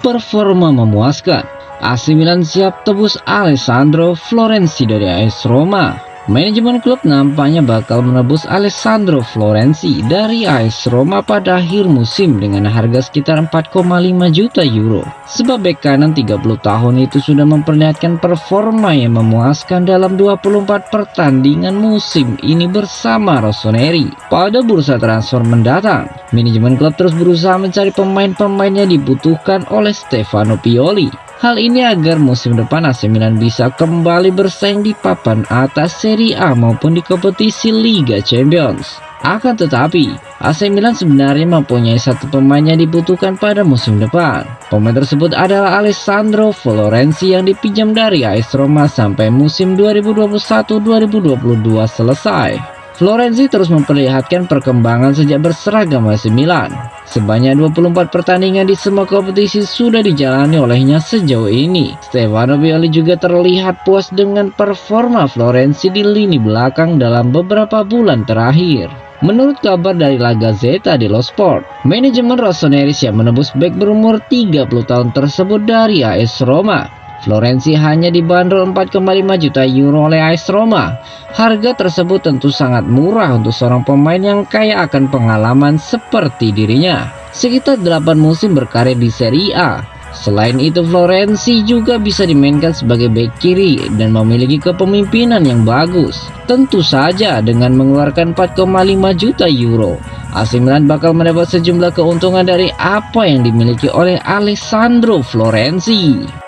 Performa memuaskan, AC Milan siap tebus Alessandro Florenzi dari AS Roma. Manajemen klub nampaknya bakal menebus Alessandro Florenzi dari AS Roma pada akhir musim dengan harga sekitar 4,5 juta euro. Sebab bek kanan 30 tahun itu sudah memperlihatkan performa yang memuaskan dalam 24 pertandingan musim ini bersama Rossoneri. Pada bursa transfer mendatang, manajemen klub terus berusaha mencari pemain-pemain yang dibutuhkan oleh Stefano Pioli. Hal ini agar musim depan AC Milan bisa kembali bersaing di papan atas Serie A maupun di kompetisi Liga Champions. Akan tetapi, AC Milan sebenarnya mempunyai satu pemain yang dibutuhkan pada musim depan. Pemain tersebut adalah Alessandro Florenzi yang dipinjam dari AS Roma sampai musim 2021-2022 selesai. Florenzi terus memperlihatkan perkembangan sejak berseragam AC Milan. Sebanyak 24 pertandingan di semua kompetisi sudah dijalani olehnya sejauh ini. Stefano Pioli juga terlihat puas dengan performa Florenzi di lini belakang dalam beberapa bulan terakhir. Menurut kabar dari La Gazzetta dello Sport, manajemen Rossoneri siap menebus bek berumur 30 tahun tersebut dari AS Roma. Florenzi hanya dibanderol 4,5 juta euro oleh AS Roma. Harga tersebut tentu sangat murah untuk seorang pemain yang kaya akan pengalaman seperti dirinya. Sekitar 8 musim berkarir di Serie A. Selain itu, Florenzi juga bisa dimainkan sebagai bek kiri dan memiliki kepemimpinan yang bagus. Tentu saja dengan mengeluarkan 4,5 juta euro, AC Milan bakal mendapat sejumlah keuntungan dari apa yang dimiliki oleh Alessandro Florenzi.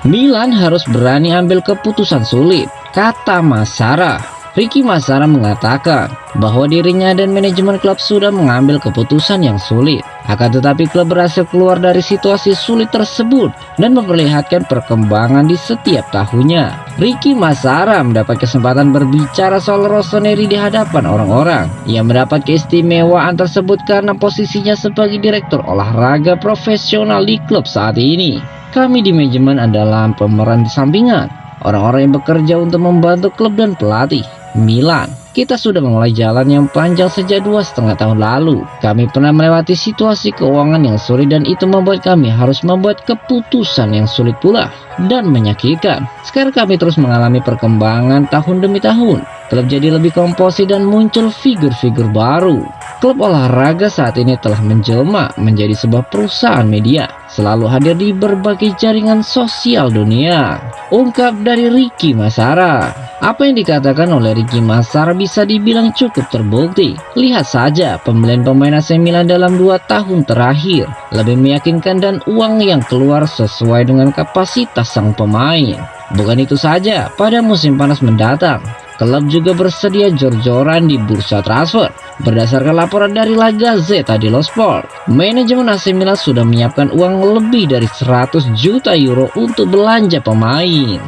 Milan harus berani ambil keputusan sulit, kata Massara. Ricky Massara mengatakan bahwa dirinya dan manajemen klub sudah mengambil keputusan yang sulit. Akan tetapi klub berhasil keluar dari situasi sulit tersebut dan memperlihatkan perkembangan di setiap tahunnya. Ricky Massara mendapat kesempatan berbicara soal Rossoneri di hadapan orang-orang. Ia mendapat keistimewaan tersebut karena posisinya sebagai direktur olahraga profesional di klub saat ini. Kami di manajemen adalah pemeran sampingan, orang-orang yang bekerja untuk membantu klub dan pelatih. Milan, kita sudah memulai jalan yang panjang sejak 2,5 tahun lalu. Kami pernah melewati situasi keuangan yang sulit dan itu membuat kami harus membuat keputusan yang sulit pula dan menyakitkan. Sekarang kami terus mengalami perkembangan tahun demi tahun. Klub jadi lebih komposit dan muncul figur-figur baru. Klub olahraga saat ini telah menjelma menjadi sebuah perusahaan media, selalu hadir di berbagai jaringan sosial dunia. Ungkap dari Ricky Massara. Apa yang dikatakan oleh Ricky Massara bisa dibilang cukup terbukti. Lihat saja pembelian pemain AC Milan dalam 2 tahun terakhir lebih meyakinkan dan uang yang keluar sesuai dengan kapasitas sang pemain. Bukan itu saja, pada musim panas mendatang, klub juga bersedia jor-joran di bursa transfer. Berdasarkan laporan dari La Gazzetta dello Sport, manajemen AC Milan sudah menyiapkan uang lebih dari 100 juta euro untuk belanja pemain.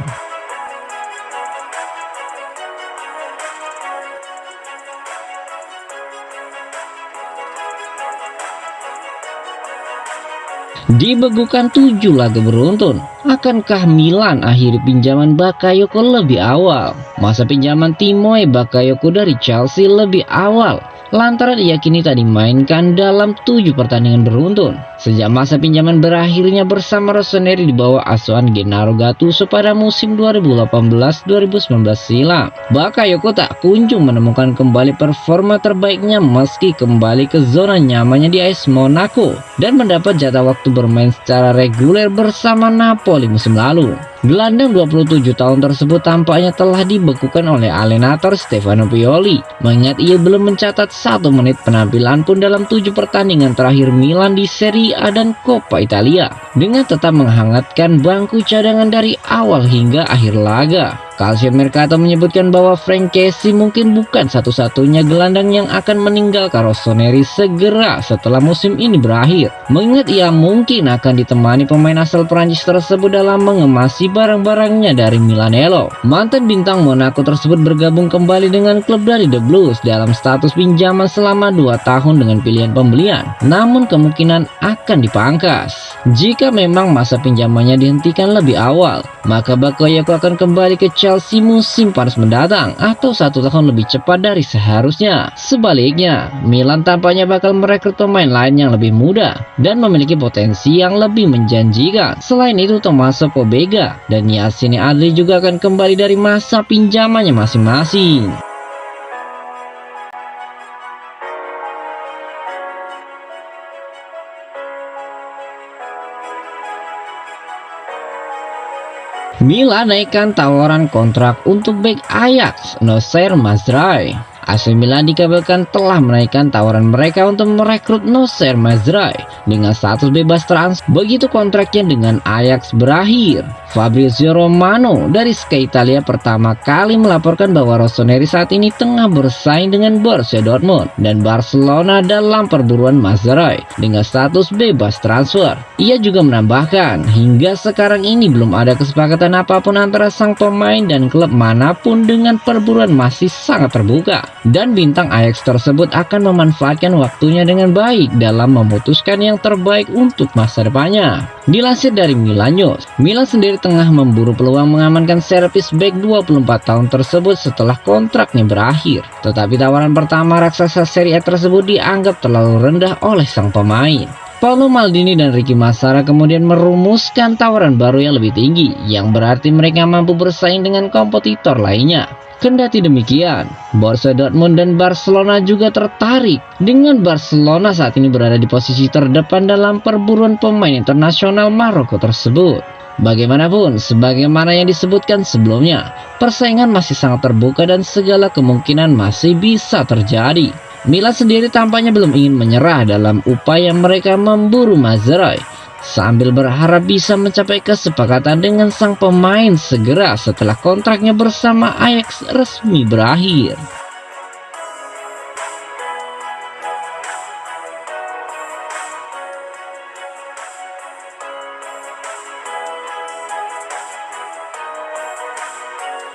Dibekukan 7 laga beruntun, akankah Milan akhiri pinjaman Bakayoko lebih awal? Masa pinjaman Timoe Bakayoko dari Chelsea lebih awal lantaran ia kini tak dimainkan dalam 7 pertandingan beruntun sejak masa pinjaman berakhirnya bersama Rossoneri di bawah asuhan Gennaro Gattuso pada musim 2018-2019 silam. Bakayoko tak kunjung menemukan kembali performa terbaiknya meski kembali ke zona nyamannya di AS Monaco dan mendapat jatah waktu bermain secara reguler bersama Napoli musim lalu. Gelandang 27 tahun tersebut tampaknya telah dibekukan oleh Allenatore Stefano Pioli, mengingat ia belum mencatat 1 menit penampilan pun dalam 7 pertandingan terakhir Milan di Serie A dan Coppa Italia, dengan tetap menghangatkan bangku cadangan dari awal hingga akhir laga. Calcio Mercato menyebutkan bahwa Frank Kessie mungkin bukan satu-satunya gelandang yang akan meninggalkan Rossoneri segera setelah musim ini berakhir, mengingat ia mungkin akan ditemani pemain asal Prancis tersebut dalam mengemasi barang-barangnya dari Milanello. Mantan bintang Monaco tersebut bergabung kembali dengan klub dari The Blues dalam status pinjaman selama 2 tahun dengan pilihan pembelian, namun kemungkinan akan dipangkas jika memang masa pinjamannya dihentikan lebih awal. Maka Bakayoko akan kembali ke Chelsea musim panas mendatang atau 1 tahun lebih cepat dari seharusnya. Sebaliknya, Milan tampaknya bakal merekrut pemain lain yang lebih muda dan memiliki potensi yang lebih menjanjikan. Selain itu, Tommaso Pobega dan Yassine Adli juga akan kembali dari masa pinjamannya masing-masing. Milan naikkan tawaran kontrak untuk bek Ajax, Noussair Mazraoui. AC Milan dikabarkan telah menaikkan tawaran mereka untuk merekrut Noussair Mazraoui dengan status bebas transfer begitu kontraknya dengan Ajax berakhir. Fabrizio Romano dari Sky Italia pertama kali melaporkan bahwa Rossoneri saat ini tengah bersaing dengan Borussia Dortmund dan Barcelona dalam perburuan Mazraoui dengan status bebas transfer. Ia juga menambahkan, hingga sekarang ini belum ada kesepakatan apapun antara sang pemain dan klub manapun dengan perburuan masih sangat terbuka, dan bintang Ajax tersebut akan memanfaatkan waktunya dengan baik dalam memutuskan yang terbaik untuk masa depannya. Dilansir dari Milan News, Milan sendiri tengah memburu peluang mengamankan servis bek 24 tahun tersebut setelah kontraknya berakhir. Tetapi tawaran pertama raksasa Serie A tersebut dianggap terlalu rendah oleh sang pemain. Paolo Maldini dan Ricky Massara kemudian merumuskan tawaran baru yang lebih tinggi, yang berarti mereka mampu bersaing dengan kompetitor lainnya. Kendati demikian, Borussia Dortmund dan Barcelona juga tertarik, dengan Barcelona saat ini berada di posisi terdepan dalam perburuan pemain internasional Maroko tersebut. Bagaimanapun, sebagaimana yang disebutkan sebelumnya, persaingan masih sangat terbuka dan segala kemungkinan masih bisa terjadi. Milan sendiri tampaknya belum ingin menyerah dalam upaya mereka memburu Mazraoui, sambil berharap bisa mencapai kesepakatan dengan sang pemain segera setelah kontraknya bersama Ajax resmi berakhir.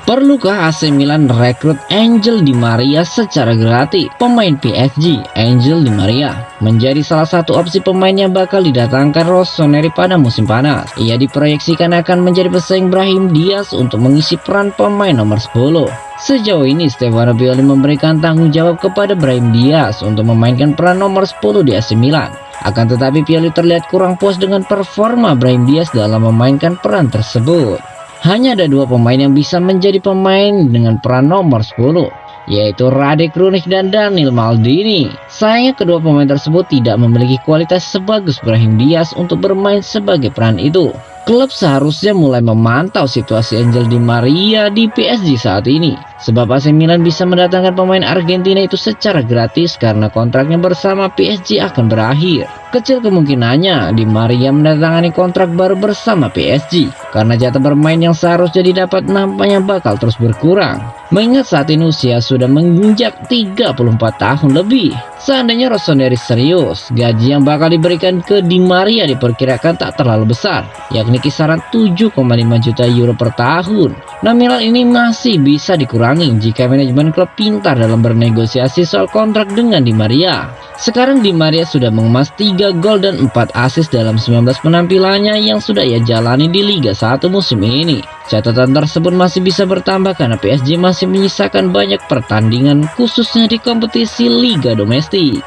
Perlukah AC Milan rekrut Angel Di Maria secara gratis? Pemain PSG, Angel Di Maria, menjadi salah satu opsi pemain yang bakal didatangkan Rossoneri pada musim panas. Ia diproyeksikan akan menjadi pesaing Brahim Diaz untuk mengisi peran pemain nomor 10. Sejauh ini Stefano Pioli memberikan tanggung jawab kepada Brahim Diaz untuk memainkan peran nomor 10 di AC Milan. Akan tetapi Pioli terlihat kurang puas dengan performa Brahim Diaz dalam memainkan peran tersebut. Hanya ada 2 pemain yang bisa menjadi pemain dengan peran nomor 10, yaitu Radek Krunic dan Daniel Maldini. Sayangnya kedua pemain tersebut tidak memiliki kualitas sebagus Brahim Diaz untuk bermain sebagai peran itu. Klub seharusnya mulai memantau situasi Angel Di Maria di PSG saat ini, sebab AC Milan bisa mendatangkan pemain Argentina itu secara gratis karena kontraknya bersama PSG akan berakhir. Kecil kemungkinannya Di Maria mendatangani kontrak baru bersama PSG, karena jatah bermain yang seharusnya didapat nampaknya bakal terus berkurang, mengingat saat ini usia sudah menginjak 34 tahun lebih. Seandainya Rossoneri serius, gaji yang bakal diberikan ke Di Maria diperkirakan tak terlalu besar, yakni kisaran 7,5 juta euro per tahun. Nominal ini masih bisa dikurangi jika manajemen klub pintar dalam bernegosiasi soal kontrak dengan Di Maria. Sekarang Di Maria sudah mengemas 3 gol dan 4 assist dalam 19 penampilannya yang sudah ia jalani di Liga 1 musim ini. Catatan tersebut masih bisa bertambah karena PSG masih menyisakan banyak pertandingan khususnya di kompetisi Liga domestik.